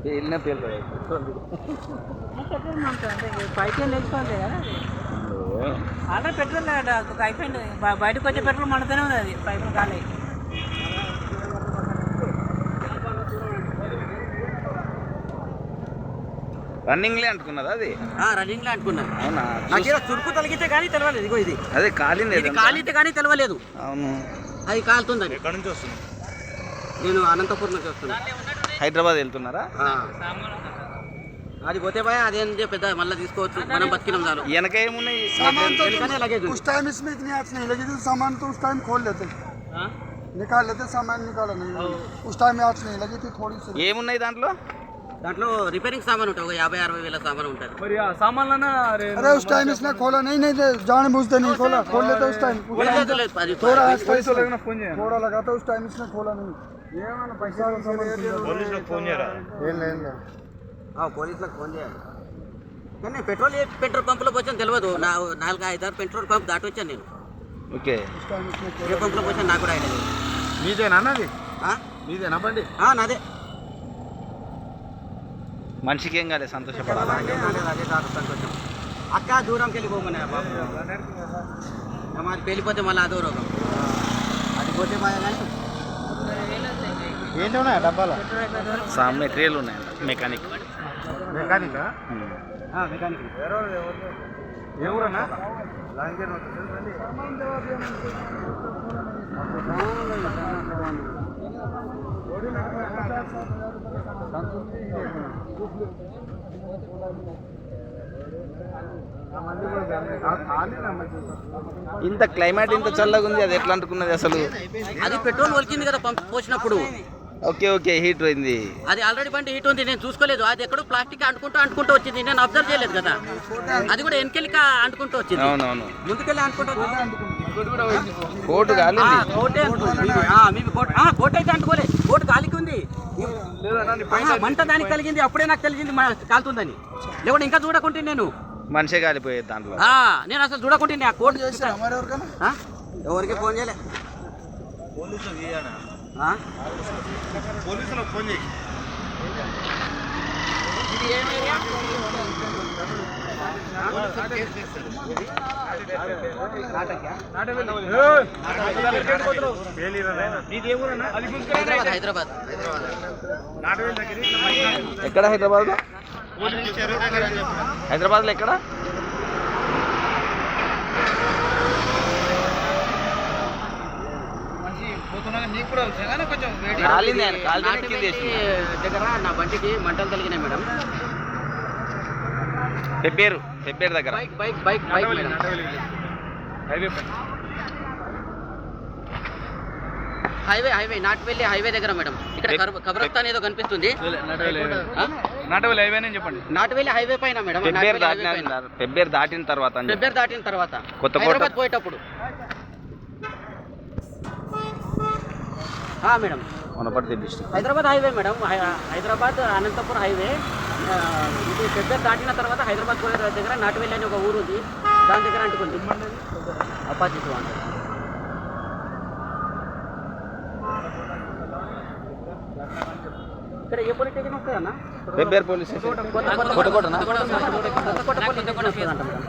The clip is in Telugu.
పేలిన పేలు పైకి లేచిపోతుంది కదా ఆల్రెడీ పెట్రోల్ అయిపోయింది. బయటకు వచ్చే పెట్రోల్ మండుతూనే ఉంది. అది పైపులు ఖాళీ. రన్నింగ్లే అంటుకున్నదా అది? రన్నింగ్లే అంటుకున్నది. అవునా? నాకు చురుకు తొలగితే కానీ తెలవలేదు. ఇగో ఇది అదే కాలింది, కాలితే కానీ తెలవలేదు. అవును. అది కాలుతుంది. ఎక్కడి నుంచి వస్తున్నాం? నేను అనంతపురం నుంచి వస్తున్నా. హైదరాబాద్ వెళ్తున్నారా? అది పోతే భయ అదేంటి పెద్ద మళ్ళీ తీసుకోవచ్చు. మనం బతికినాం చాలు. వెనక ఏమున్నాయి? उस टाइम इसमें इतनी आँच नहीं लगी थी। सामान तो उस टाइम खोल लेते, निकाल लेते, सामान निकाला नहीं। उस टाइम में आँच नहीं लगी थी थोड़ी सी। ఏమున్నాయి దాంట్లో? దాంట్లో రిపేరింగ్ సామాన్ ఉంటుంది. ఒక 50-60 వేల సామాన్ ఉంటుంది. अरे उस टाइम इसने खोला नहीं, जान बूझते नहीं खोला, खोल लेते उस टाइम। थोड़ा थोड़ा लगा था उस टाइम, इसने खोला नहीं। పోలీసులకు ఫోన్ చేయరా? పోలీసులకు ఫోన్ చేయాలి. కానీ పెట్రోల్ పంపులోకి వచ్చాను తెలియదు. 4-5 పెట్రోల్ పంప్ దాటి వచ్చాను నేను. ఓకే. ఏ పంపులోకి వచ్చాను నాకు కూడా ఐడియా లేదు. మీదేనా అది? మీదేనా బండి? నాదే. మనిషికి ఏం కాలేదు, సంతోషపడాలి. అదే కాదు సంతోషం. అక్క దూరంకి వెళ్ళిపోమనే బాబు. మరి వెళ్ళిపోతే మళ్ళీ అదో రోగం. అది పోతే మాయ కానీ ఏంటి ఉన్నాయా డబ్బాలో? సామ్నే ట్రేలు ఉన్నాయి. మెకానిక్. మెకానికా? మెకానిక్. ఏ ఊరన్నా? ఇంత క్లైమేట్ ఇంత చల్లగా ఉంది, అది ఎట్లా అంటుకున్నది అసలు? అది పెట్రోల్ ఒలికింది కదా పంప్ పోసినప్పుడు. ఓకే ఓకే, హీట్ అయింది. అది ఆల్రెడీ బండి హీట్ ఉంది. నేను చూసుకోలేదు. అది ఎక్కడో ప్లాస్టిక్ అంటుకుంటూ వచ్చింది. నేను అబ్జర్వ్ చేయలేదు కదా. అది కూడా వెనకెళ్ళి అంటుకుంటూ వచ్చింది. అవునవును, ముందుకెళ్ళి అనుకుంటూ కోటు కాలింది. కోట్ అయితే అంటుకోలే. కోట్ గాలికి ఉంది. మంట దానికి కలిగింది. అప్పుడే నాకు తెలిసింది కాలుతుందని. లేకుంటే ఇంకా చూడకుంటే నేను మనిషే కాలిపోయేది దాంట్లో. నేను అసలు చూడకుంటే ఆ కోట్ ఎవరికి ఫోన్ చేయలే. పోలీసులకు ఫోన్ చేయి. ఇది ఏం ఏరియా? హైదరాబాద్. ఎక్కడ హైదరాబాద్ లో? హైదరాబాద్ లో ఎక్కడ? దగ్గర నా బండికి మంటలు కలిగినాయి మేడం. పెబ్బేరు దగ్గర. Bike madam. Highway Natuvelli highway దగ్గర మేడం. ఇక్కడ కబ్రస్థాన్ ఏదో కనిపిస్తుంది. నాటువెల్లి హైవే పైన మేడం. పెబ్బేరు దాటిన తర్వాత హైదరాబాద్ పోయేటప్పుడు madam. Wanaparthy district, Hyderabad highway madam. Hyderabad Anantapuram highway. ఇది పెద్ద దాటిన తర్వాత హైదరాబాద్ పోయే దగ్గర నాటువెల్లి అని ఒక ఊరు ఉంది. దాని దగ్గర అంటుకుంది. అపాజిట్ అంటే ఇక్కడ ఏ పోలీస్ స్టేషన్ వస్తుందన్న? Pebbair police station. Kothakota police station వస్తుందంట మేడం.